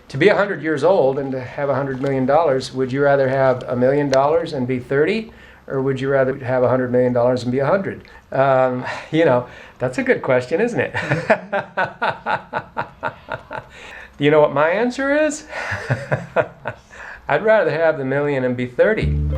To be 100 years old and to have $100 million, would you rather have $1 million and be 30? Or would you rather have $100 million and be 100? That's a good question, isn't it? Do you know what my answer is? I'd rather have the million and be 30.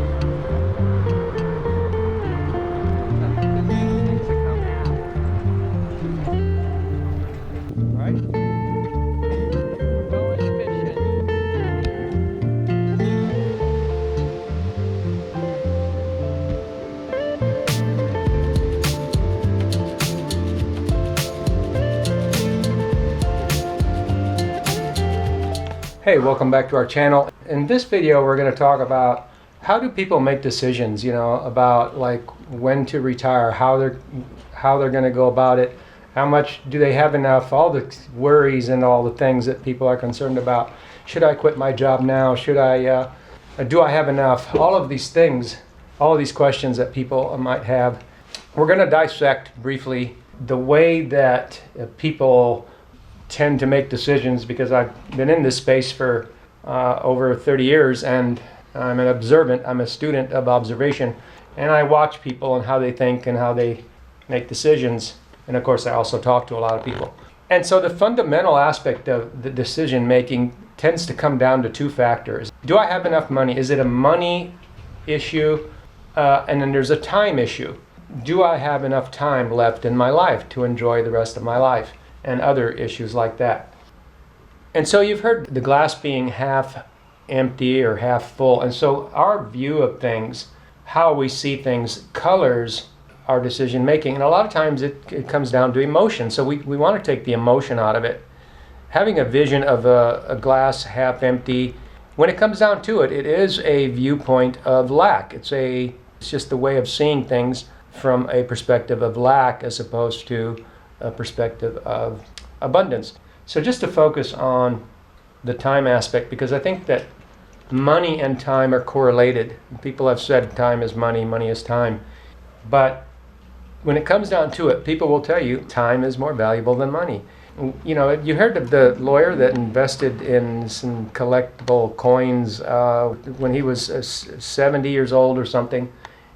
Hey, welcome back to our channel. In this video, we're going to talk about how do people make decisions, about like when to retire, how they're going to go about it, how much do they have enough, all the worries and all the things that people are concerned about. Should I quit my job now? Do I have enough? All of these things, all of these questions that people might have. We're going to dissect briefly the way that people tend to make decisions, because I've been in this space for over 30 years, and I'm a student of observation, and I watch people and how they think and how they make decisions. And of course, I also talk to a lot of people. And so the fundamental aspect of the decision making tends to come down to two factors. Do I have enough money? Is it a money issue? And then there's a time issue. Do I have enough time left in my life to enjoy the rest of my life? And other issues like that. And so you've heard the glass being half empty or half full. And so our view of things, how we see things, colors our decision making. And a lot of times it comes down to emotion. So we want to take the emotion out of it. Having a vision of a glass half empty, when it comes down to it, it is a viewpoint of lack. It's just a way of seeing things from a perspective of lack as opposed to a perspective of abundance. So just to focus on the time aspect, because I think that money and time are correlated. People have said time is money, money is time. But when it comes down to it, people will tell you time is more valuable than money. You heard of the lawyer that invested in some collectible coins when he was 70 years old or something.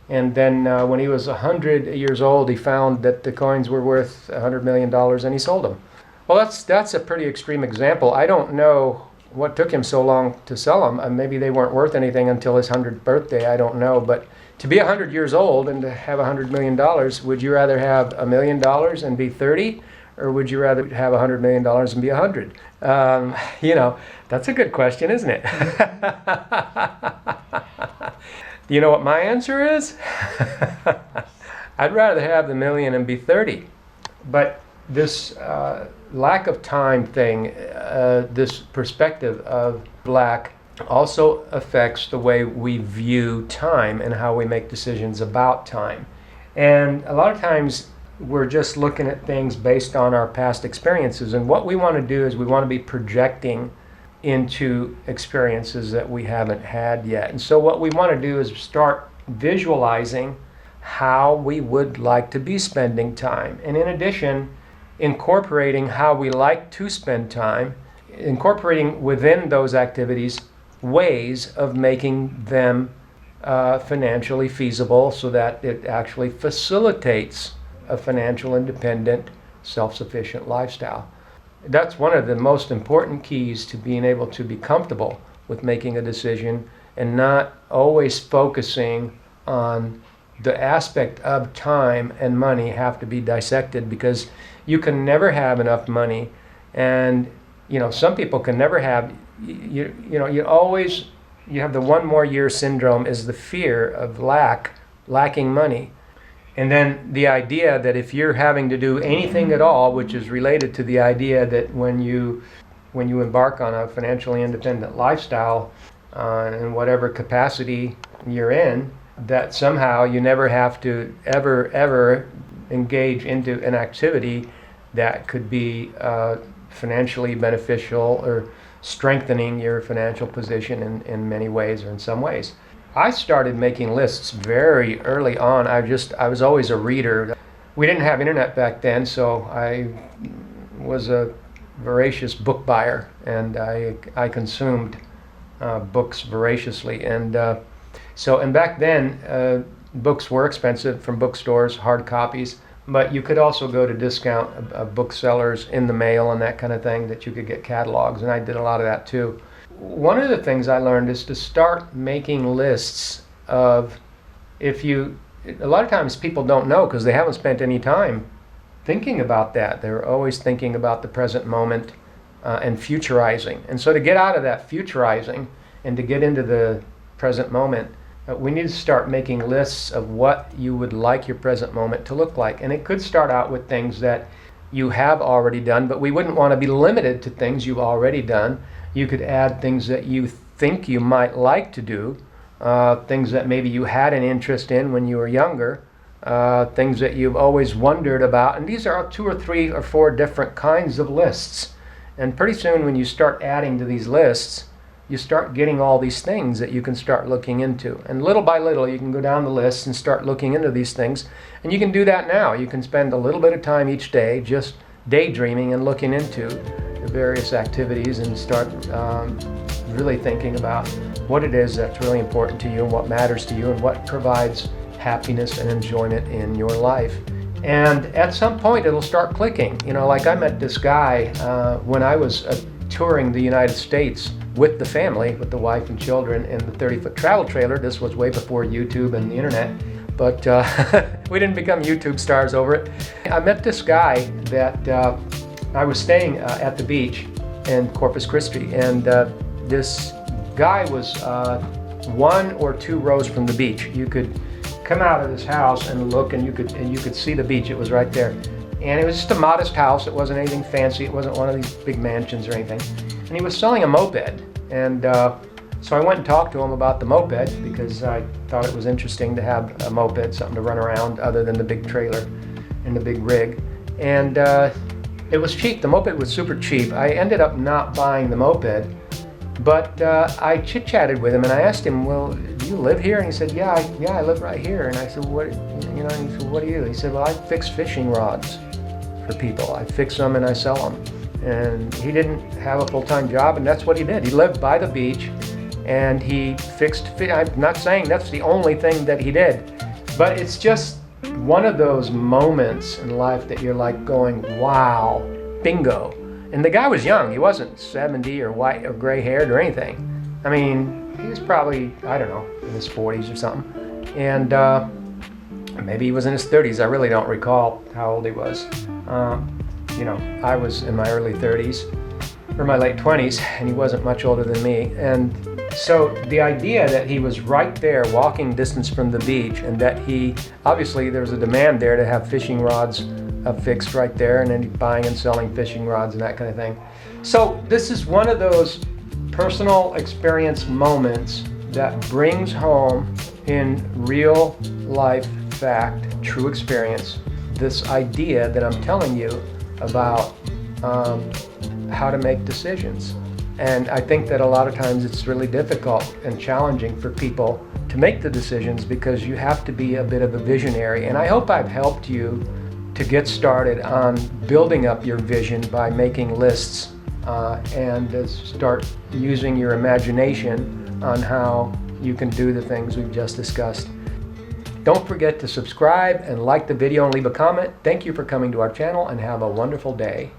And then when he was 100 years old, he found that the coins were worth $100 million and he sold them. Well, that's a pretty extreme example. I don't know what took him so long to sell them. Maybe they weren't worth anything until his 100th birthday. I don't know. But to be 100 years old and to have $100 million, would you rather have $1 million and be 30? Or would you rather have $100 million and be 100? That's a good question, isn't it? Do you know what my answer is? I'd rather have the million and be 30. But this lack of time thing, this perspective of lack, also affects the way we view time and how we make decisions about time. And a lot of times we're just looking at things based on our past experiences. And what we want to do is we want to be projecting into experiences that we haven't had yet. And so what we want to do is start visualizing how we would like to be spending time. And in addition, incorporating how we like to spend time, incorporating within those activities ways of making them financially feasible so that it actually facilitates a financial independent, self-sufficient lifestyle. That's one of the most important keys to being able to be comfortable with making a decision and not always focusing on the aspect of time and money have to be dissected, because you can never have enough money. And some people can never have, you have the one more year syndrome, is the fear of lacking money. And then the idea that if you're having to do anything at all, which is related to the idea that when you embark on a financially independent lifestyle, in whatever capacity you're in, that somehow you never have to ever engage into an activity that could be financially beneficial or strengthening your financial position in many ways or in some ways. I started making lists very early on. I was always a reader. We didn't have internet back then, so I was a voracious book buyer, and I consumed books voraciously. And back then, books were expensive from bookstores, hard copies, but you could also go to discount booksellers in the mail and that kind of thing, that you could get catalogs, and I did a lot of that too. One of the things I learned is to start making lists of, a lot of times people don't know because they haven't spent any time thinking about that. They're always thinking about the present moment and futurizing. And so to get out of that futurizing and to get into the present moment, we need to start making lists of what you would like your present moment to look like. And it could start out with things that you have already done, but we wouldn't want to be limited to things you've already done. You could add things that you think you might like to do, things that maybe you had an interest in when you were younger, things that you've always wondered about. And these are 2 or 3 or 4 different kinds of lists. And pretty soon when you start adding to these lists, you start getting all these things that you can start looking into. And little by little, you can go down the list and start looking into these things. And you can do that now. You can spend a little bit of time each day just daydreaming and looking into the various activities and start really thinking about what it is that's really important to you and what matters to you and what provides happiness and enjoyment in your life. And at some point, it'll start clicking. You know, like I met this guy when I was touring the United States with the family, with the wife and children in the 30-foot travel trailer. This was way before YouTube and the internet, but we didn't become YouTube stars over it. I met this guy that I was staying at the beach in Corpus Christi, and this guy was 1 or 2 rows from the beach. You could come out of this house and look, and you could see the beach. It was right there. And it was just a modest house. It wasn't anything fancy. It wasn't one of these big mansions or anything. And he was selling a moped. And so I went and talked to him about the moped because I thought it was interesting to have a moped, something to run around other than the big trailer and the big rig. And it was cheap. The moped was super cheap. I ended up not buying the moped, but I chit-chatted with him and I asked him, well, do you live here? And he said, yeah, I live right here. And I said, what do you do? He said, well, I fix fishing rods for people. I fix them and I sell them. And he didn't have a full-time job, and that's what he did. He lived by the beach, and he fixed. I'm not saying that's the only thing that he did, but it's just one of those moments in life that you're like going, wow, bingo. And the guy was young. He wasn't 70 or white or gray-haired or anything. I mean, he was probably, I don't know, in his 40s or something. And maybe he was in his 30s. I really don't recall how old he was. You know, I was in my early 30s or my late 20s, and he wasn't much older than me. And so the idea that he was right there, walking distance from the beach, and that obviously there was a demand there to have fishing rods fixed right there, and then buying and selling fishing rods and that kind of thing. So this is one of those personal experience moments that brings home in real life fact, true experience, this idea that I'm telling you about how to make decisions. And I think that a lot of times it's really difficult and challenging for people to make the decisions because you have to be a bit of a visionary. And I hope I've helped you to get started on building up your vision by making lists and start using your imagination on how you can do the things we've just discussed. Don't forget to subscribe and like the video and leave a comment. Thank you for coming to our channel, and have a wonderful day.